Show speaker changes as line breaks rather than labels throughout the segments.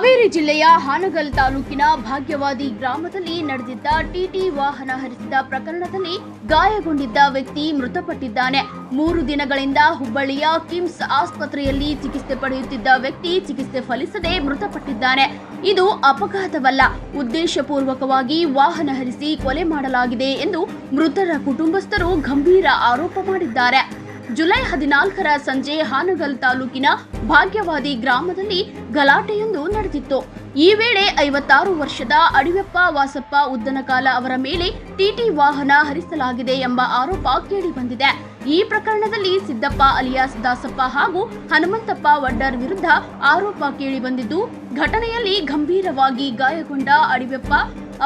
ಹಾವೇರಿ ಜಿಲ್ಲೆಯ ಹಾನಗಲ್ ತಾಲೂಕಿನ ಭಾಗ್ಯವಾದಿ ಗ್ರಾಮದಲ್ಲಿ ನಡೆದಿದ್ದ ಟಿಟಿ ವಾಹನ ಹರಿಸಿದ ಪ್ರಕರಣದಲ್ಲಿ ಗಾಯಗೊಂಡಿದ್ದ ವ್ಯಕ್ತಿ ಮೃತಪಟ್ಟಿದ್ದಾನೆ. 3 ದಿನಗಳಿಂದ ಹುಬ್ಬಳ್ಳಿಯ ಕಿಮ್ಸ್ ಆಸ್ಪತ್ರೆಯಲ್ಲಿ ಚಿಕಿತ್ಸೆ ಪಡೆಯುತ್ತಿದ್ದ ವ್ಯಕ್ತಿ ಚಿಕಿತ್ಸೆ ಫಲಿಸದೆ ಮೃತಪಟ್ಟಿದ್ದಾನೆ. ಇದು ಅಪಘಾತವಲ್ಲ, ಉದ್ದೇಶಪೂರ್ವಕವಾಗಿ ವಾಹನ ಹರಿಸಿ ಕೊಲೆ ಮಾಡಲಾಗಿದೆ ಎಂದು ಮೃತರ ಕುಟುಂಬಸ್ಥರು ಗಂಭೀರ ಆರೋಪ ಮಾಡಿದ್ದಾರೆ. ಜುಲೈ 14ರ ಸಂಜೆ ಹಾನಗಲ್ ತಾಲೂಕಿನ ಭಾಗ್ಯವಾದಿ ಗ್ರಾಮದಲ್ಲಿ ಗಲಾಟೆಯೊಂದು ನಡೆದಿತ್ತು. ಈ ವೇಳೆ 56 ವರ್ಷದ ಅಡಿವೆಪ್ಪ ವಾಸಪ್ಪ ಉದ್ದನಕಾಲ ಅವರ ಮೇಲೆ ಟಿಟಿ ವಾಹನ ಹರಿಸಲಾಗಿದೆ ಎಂಬ ಆರೋಪ ಕೇಳಿಬಂದಿದೆ. ಈ ಪ್ರಕರಣದಲ್ಲಿ ಸಿದ್ದಪ್ಪ ಅಲಿಯಾಸ್ ದಾಸಪ್ಪ ಹಾಗೂ ಹನುಮಂತಪ್ಪ ವಡ್ಡರ್ ವಿರುದ್ಧ ಆರೋಪ ಕೇಳಿಬಂದಿದ್ದು, ಘಟನೆಯಲ್ಲಿ ಗಂಭೀರವಾಗಿ ಗಾಯಗೊಂಡ ಅಡಿವೆಪ್ಪ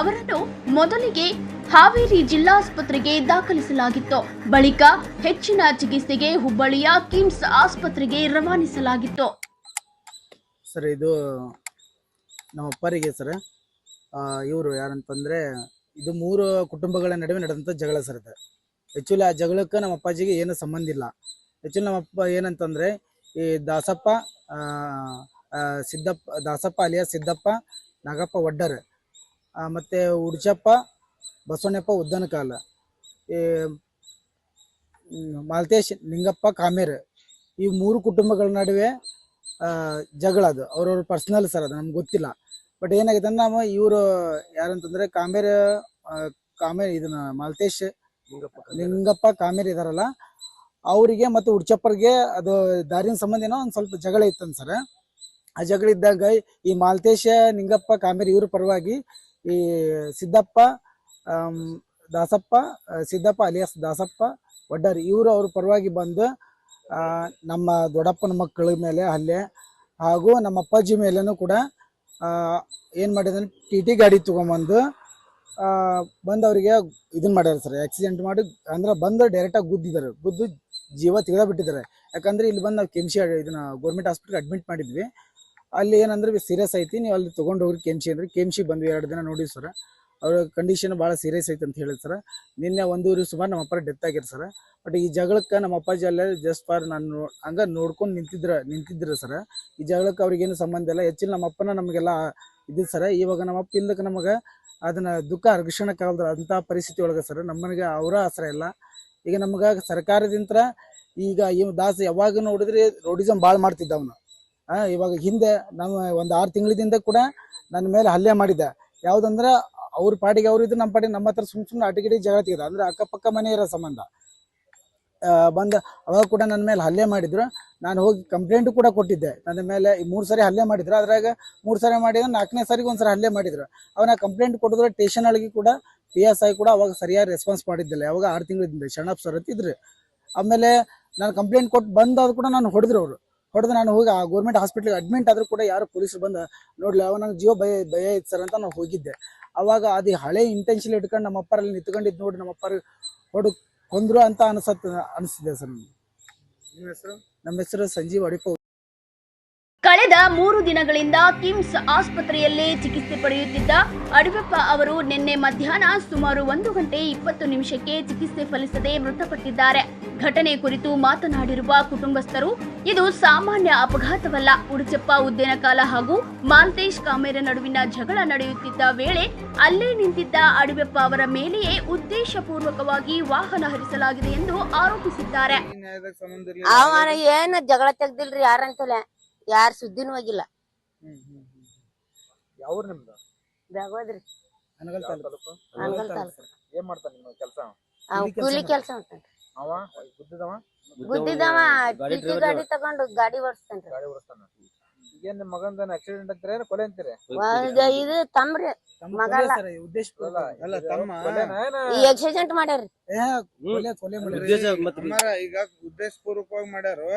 ಅವರನ್ನು ಮೊದಲಿಗೆ ಹಾವೇರಿ ಜಿಲ್ಲಾಸ್ಪತ್ರೆಗೆ ದಾಖಲಿಸಲಾಗಿತ್ತು. ಬಳಿಕ ಹೆಚ್ಚಿನ ಚಿಕಿತ್ಸೆಗೆ ಹುಬ್ಬಳ್ಳಿಯ ಕಿಮ್ಸ್ ಆಸ್ಪತ್ರೆಗೆ ರವಾನಿಸಲಾಗಿತ್ತು.
ಸರ್, ಇದು ನಮ್ಮ ಅಪ್ಪರಿಗೆ ಸರ್, ಇವರು ಯಾರಂತಂದ್ರೆ ಇದು 3 ಕುಟುಂಬಗಳ ನಡುವೆ ನಡೆದಂಥ ಜಗಳ ಸರ್. ಇದು ಆ್ಯಕ್ಚುಲಿ ಆ ಜಗಳಕ್ಕೆ ನಮ್ಮ ಅಪ್ಪಾಜಿಗೆ ಏನು ಸಂಬಂಧ ಇಲ್ಲ. ಆ್ಯಕ್ಚುಲಿ ನಮ್ಮ ಅಪ್ಪ ಏನಂತಂದ್ರೆ ಈ ದಾಸಪ್ಪ ಅಲಿಯಾಸ್ ಸಿದ್ದಪ್ಪ ನಾಗಪ್ಪ ವಡ್ಡರ್ ಮತ್ತೆ ಉಡ್ಚಪ್ಪ ಬಸವಣ್ಣಪ್ಪ ಉದ್ದನಕಾಲ, ಈ ಮಾಲ್ತೇಶ್ ನಿಂಗಪ್ಪ ಕಾಮೇರ್, ಈ 3 ಕುಟುಂಬಗಳ ನಡುವೆ ಜಗಳ. ಅದು ಅವ್ರವ್ರ ಪರ್ಸನಲ್ ಸರ್, ಅದು ನಮ್ಗೆ ಗೊತ್ತಿಲ್ಲ. ಬಟ್ ಏನಾಗಿದೆ ಅಂದ್ರೆ ನಾವು ಇವರು ಯಾರಂತಂದ್ರೆ ಕಾಮೇರ್ ಇದನ್ನ ಮಾಲ್ತೇಶ್ ನಿಂಗಪ್ಪ ಕಾಮೇರ್ ಇದಾರಲ್ಲ, ಅವರಿಗೆ ಮತ್ತು ಉಡ್ಚಪ್ಪರ್ಗೆ ಅದು ದಾರಿನ ಸಂಬಂಧ ಏನೋ ಒಂದು ಸ್ವಲ್ಪ ಜಗಳ ಇತ್ತಂತ ಸರ್. ಆ ಜಗಳ ಇದ್ದಾಗ ಈ ಮಾಲ್ತೇಶ ನಿಂಗಪ್ಪ ಕಾಮೇರ್ ಇವ್ರ ಪರವಾಗಿ ಈ ಸಿದ್ದಪ್ಪ ಅಲಿಯಾಸ್ ದಾಸಪ್ಪ ವಡ್ಡರ್ ಇವರು ಅವ್ರ ಪರವಾಗಿ ಬಂದು ನಮ್ಮ ದೊಡ್ಡಪ್ಪನ ಮಕ್ಕಳ ಮೇಲೆ ಹಲ್ಲೆ ಹಾಗೂ ನಮ್ಮ ಅಪ್ಪಾಜಿ ಮೇಲೇನೂ ಕೂಡ ಏನು ಮಾಡಿದ್ರೆ ಟಿ ಗಾಡಿ ತೊಗೊಂಬಂದು ಅವರಿಗೆ ಇದನ್ನ ಮಾಡ್ಯಾರ ಸರ್. ಆಕ್ಸಿಡೆಂಟ್ ಮಾಡಿ ಅಂದ್ರೆ ಬಂದು ಡೈರೆಕ್ಟಾಗಿ ಗುದ್ದು ಜೀವ ತೆಗೆದುಬಿಟ್ಟಿದ್ದಾರೆ. ಯಾಕಂದ್ರೆ ಇಲ್ಲಿ ಬಂದು ನಾವು ಕೆಮ್ಸಿ ಇದನ್ನ ಗೌರ್ಮೆಂಟ್ ಹಾಸ್ಪಿಟ್ಲಿಗೆ ಅಡ್ಮಿಟ್ ಮಾಡಿದ್ವಿ. ಅಲ್ಲಿ ಏನಂದ್ರೆ ಸೀರಿಯಸ್ ಐತಿ, ನೀವು ಅಲ್ಲಿ ತೊಗೊಂಡು ಹೋಗ್ರಿ ಕೆಮ್ಸಿ ಅಂದ್ರೆ ಕೆಮ್ಸಿ ಬಂದ್ವಿ. 2 ದಿನ ನೋಡಿ ಸರ್, ಅವ್ರ ಕಂಡೀಷನ್ ಭಾಳ ಸೀರಿಯಸ್ ಐತೆ ಅಂತ ಹೇಳಿದ್ ಸರ್. ನಿನ್ನೆ 1 ಊರಿಗೆ ಸುಮಾರು ನಮ್ಮ ಅಪ್ಪ ಡೆತ್ ಆಗಿರ್ ಸರ್. ಬಟ್ ಈ ಜಗಳಕ್ಕೆ ನಮ್ಮ ಅಪ್ಪಾಜಿ ಅಲ್ಲೇ ಜಸ್ಟ್ ಫಾರ್ ನಾನು ಹಂಗ ನೋಡ್ಕೊಂಡು ನಿಂತಿದ್ರು ಸರ್. ಈ ಜಗಳಕ್ಕೆ ಅವ್ರಿಗೇನು ಸಂಬಂಧ ಇಲ್ಲ. ಹೆಚ್ಚಿನ ನಮ್ಮ ಅಪ್ಪನ ನಮಗೆಲ್ಲ ಇದ್ದಿದ್ದು ಸರ್. ಇವಾಗ ನಮ್ಮ ಅಪ್ಪ ಇಲ್ಲದಕ್ಕೆ ನಮಗೆ ಅದನ್ನ ದುಃಖ ಅರ್ಗಿಸೋಣಕ್ಕಾಗಲ್ದ್ರ ಅಂಥ ಪರಿಸ್ಥಿತಿ ಒಳಗೆ ಸರ್. ನಮ್ಮನಿಗೆ ಅವರ ಆಸರೆ ಇಲ್ಲ. ಈಗ ನಮ್ಗೆ ಸರ್ಕಾರದಿಂದ ಈಗ ದಾಸ ಯಾವಾಗ ನೋಡಿದ್ರೆ ರೋಡಿಸಮ್ ಭಾಳ ಮಾಡ್ತಿದ್ದ ಅವನು. ಇವಾಗ ಹಿಂದೆ ನಮ್ಮ ಒಂದು 6 ತಿಂಗಳಿಂದ ಕೂಡ ನನ್ನ ಮೇಲೆ ಹಲ್ಲೆ ಮಾಡಿದ್ದ. ಯಾವುದಂದ್ರೆ ಅವ್ರ ಪಾಡಿಗೆ ಅವ್ರು ಇದ್ರು, ನಮ್ಮ ಪಾಡಿಗೆ ನಮ್ಮ ಹತ್ರ ಸುಮ್ಮನೆ ಅಟಿಗಿಡಿ ಜಗಳ ತೆಗೆದ. ಅಂದ್ರೆ ಅಕ್ಕಪಕ್ಕ ಮನೆ ಇರೋ ಸಂಬಂಧ ಬಂದ ಅವಾಗ ಕೂಡ ನನ್ನ ಮೇಲೆ ಹಲ್ಲೆ ಮಾಡಿದ್ರು. ನಾನು ಹೋಗಿ ಕಂಪ್ಲೇಂಟ್ ಕೂಡ ಕೊಟ್ಟಿದ್ದೆ. ನನ್ನ ಮೇಲೆ 3 ಸರಿ ಹಲ್ಲೆ ಮಾಡಿದ್ರು. ಅದ್ರಾಗ 3 ಸರಿ ಮಾಡಿದ್ರೆ 4ನೇ ಸರಿಗೆ ಒಂದ್ಸರಿ ಹಲ್ಲೆ ಮಾಡಿದ್ರು. ಅವನ ಕಂಪ್ಲೇಂಟ್ ಕೊಟ್ಟಿದ್ರೆ ಸ್ಟೇಷನ್ ಒಳಗೆ ಕೂಡ PSI ಕೂಡ ಅವಾಗ ಸರಿಯಾಗಿ ರೆಸ್ಪಾನ್ಸ್ ಮಾಡಿದ್ದಿಲ್ಲ. ಯಾವಾಗ 6 ತಿಂಗಳಿಂದ ಶರಣಪ್ಪ ಸರ್ ಇದ್ರು. ಆಮೇಲೆ ನಾನು ಕಂಪ್ಲೇಂಟ್ ಕೊಟ್ಟು ಬಂದಾದ್ರು ಕೂಡ ನಾನು ಹೊಡೆದ್ರು. ನಾನು ಹೋಗಿ ಆ ಗೌರ್ಮೆಂಟ್ ಹಾಸ್ಪಿಟ್ಲಿಗೆ ಅಡ್ಮಿಟ್ ಆದ್ರೂ ಕೂಡ ಯಾರು ಪೊಲೀಸರು ಬಂದು ನೋಡ್ಲಿ, ಅವ ನಂಗೆ ಜೀವ ಭಯ ಇತ್ತು ಸರ್ ಅಂತ ನಾವು ಹೋಗಿದ್ದೆ. ಅವಾಗ ಅದು ಹಳೆ ಇಂಟೆನ್ಷನ್ ಇಟ್ಕೊಂಡು ನಮ್ಮ ಅಪ್ಪರಲ್ಲಿ ನಿಂತ್ಕೊಂಡಿದ್ದು ನೋಡಿ ನಮ್ಮ ಅಪ್ಪರಿಗೆ ಕೊಂದ್ರು ಅಂತ ಅನಿಸ್ತಿದೆ ಸರ್. ನಿಮ್ಮ ಹೆಸರು? ನಮ್ಮ ಹೆಸರು ಸಂಜೀವ್ ಅಡಿಪ.
ಕಳೆದ 3 ದಿನಗಳಿಂದ ಕಿಮ್ಸ್ ಆಸ್ಪತ್ರೆಯಲ್ಲೇ ಚಿಕಿತ್ಸೆ ಪಡೆಯುತ್ತಿದ್ದ ಅಡಿವೆಪ್ಪ ಅವರು ನಿನ್ನೆ ಮಧ್ಯಾಹ್ನ ಸುಮಾರು 1 ಗಂಟೆ 20 ನಿಮಿಷಕ್ಕೆ ಚಿಕಿತ್ಸೆ ಫಲಿಸದೆ ಮೃತಪಟ್ಟಿದ್ದಾರೆ. ಘಟನೆ ಕುರಿತು ಮಾತನಾಡಿರುವ ಕುಟುಂಬಸ್ಥರು, ಇದು ಸಾಮಾನ್ಯ ಅಪಘಾತವಲ್ಲ. ಉಡುಚಪ್ಪ ಉದ್ದೇನಕಾಲ ಹಾಗೂ ಮಾಲ್ತೇಶ್ ಕಾಮೇರ ನಡುವಿನ ಜಗಳ ನಡೆಯುತ್ತಿದ್ದ ವೇಳೆ ಅಲ್ಲೇ ನಿಂತಿದ್ದ ಅಡಿವೆಪ್ಪ ಅವರ ಮೇಲೆಯೇ ಉದ್ದೇಶಪೂರ್ವಕವಾಗಿ ವಾಹನ ಹರಿಸಲಾಗಿದೆ ಎಂದು ಆರೋಪಿಸಿದ್ದಾರೆ.
ಏನ ಜಗಳ ತೆಗ್ದಿಲ್ರಿ, ಯಾರಂತಲೇ ಯಾರ ಸುದ್ದಿನೂ ಆಗಿಲ್ಲ.
ಯಾವ್ರು ನಿಮ್ದು?
ಬೆಳಗೋದ್ರಿ,
ಹಾನಗಲ್ ತಾಲೂಕು.
ಏನ್ ಮಾಡ್ತಾನ ನಿಮ್ಮ ಕೆಲಸ?
ಕೂಲಿ ಕೆಲಸ ಮಾಡ್ತಾನ್ರಿ.
ಅವ
ಗುದ್ದಿದವ ಟಿಟಿ ಗಾಡಿ ತಗೊಂಡು ಗಾಡಿ ಓಡಿಸ್ತಾನ್ರಿ.
ಗಾಡಿ ಓಡಿಸ್ತಾನ. ಈಗೇನ್ ನಿಮ್ಮ ಮಗಂದ ಆಕ್ಸಿಡೆಂಟ್ ಅಂತೀರ ಏನು ಕೊಲೆ ಅಂತೀರಿ?
ಇದು ತಮ್ರಿ ಮಗಲ್ಲ, ಈ ಆಕ್ಸಿಡೆಂಟ್ ಮಾಡ್ಯಾರಿ.
ಈಗ ಉದ್ದೇಶಪೂರ್ವಕವಾಗಿ ಮಾಡ್ಯಾರು,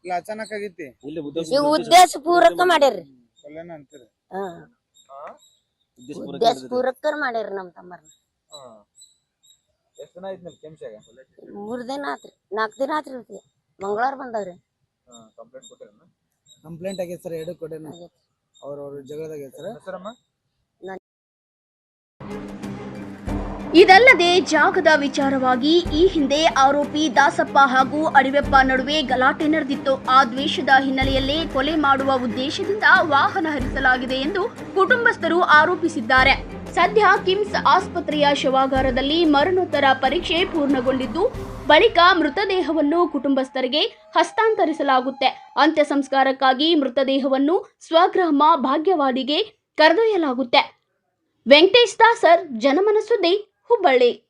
ಇಲ್ಲ ಅಚಾನಕ್ ಆಗೈತಿ?
ಈಗ ಉದ್ದೇಶ ಪೂರಕ ಮಾಡ್ಯಾರಿ.
ಕೊಲೆನ ಅಂತೀರಿ?
ಉದ್ದೇಶ ಪೂರಕ ಮಾಡ್ಯಾರಿ ನಮ್ಮ ತಮ್ಮರ್ನ.
ಎಷ್ಟು ದಿನ ಆಯ್ತು ನಿಮ್ ಕೆಮ್ಸಾಗ?
3 ದಿನ ಆತ್ರಿ, 4 ದಿನ ಆತ್ರಿ. ಮಂಗಳವಾರ ಬಂದವ್ರಿ.
ಕಂಪ್ಲೇಂಟ್ ಕೊಟ್ಟಿರನ?
ಕಂಪ್ಲೇಂಟ್ ಆಗೈತೆ ಸರ್. 2 ಕಡೆ ಅವ್ರವ್ರ ಜಗಳದಾಗ ಸರ್.
ಹೆಸರಮ್ಮ?
ಇದಲ್ಲದೆ ಜಾಗದ ವಿಚಾರವಾಗಿ ಈ ಹಿಂದೆ ಆರೋಪಿ ದಾಸಪ್ಪ ಹಾಗೂ ಅಡಿವೆಪ್ಪ ನಡುವೆ ಗಲಾಟೆ ನಡೆದಿತ್ತು. ಆ ದ್ವೇಷದ ಹಿನ್ನೆಲೆಯಲ್ಲೇ ಕೊಲೆ ಮಾಡುವ ಉದ್ದೇಶದಿಂದ ವಾಹನ ಹರಿಸಲಾಗಿದೆ ಎಂದು ಕುಟುಂಬಸ್ಥರು ಆರೋಪಿಸಿದ್ದಾರೆ. ಸದ್ಯ ಕಿಮ್ಸ್ ಆಸ್ಪತ್ರೆಯ ಶವಾಗಾರದಲ್ಲಿ ಮರಣೋತ್ತರ ಪರೀಕ್ಷೆ ಪೂರ್ಣಗೊಂಡಿದ್ದು, ಬಳಿಕ ಮೃತದೇಹವನ್ನು ಕುಟುಂಬಸ್ಥರಿಗೆ ಹಸ್ತಾಂತರಿಸಲಾಗುತ್ತೆ. ಅಂತ್ಯ ಸಂಸ್ಕಾರಕ್ಕಾಗಿ ಮೃತದೇಹವನ್ನು ಸ್ವಗ್ರಾಮ ಭಾಗ್ಯವಾಡಿಗೆ ಕರೆದೊಯ್ಯಲಾಗುತ್ತೆ. ವೆಂಕಟೇಶ್ ದಾಸರ್, ಜನಮನ ಸುದ್ದಿ, ಹುಬ್ಬಳ್ಳಿ.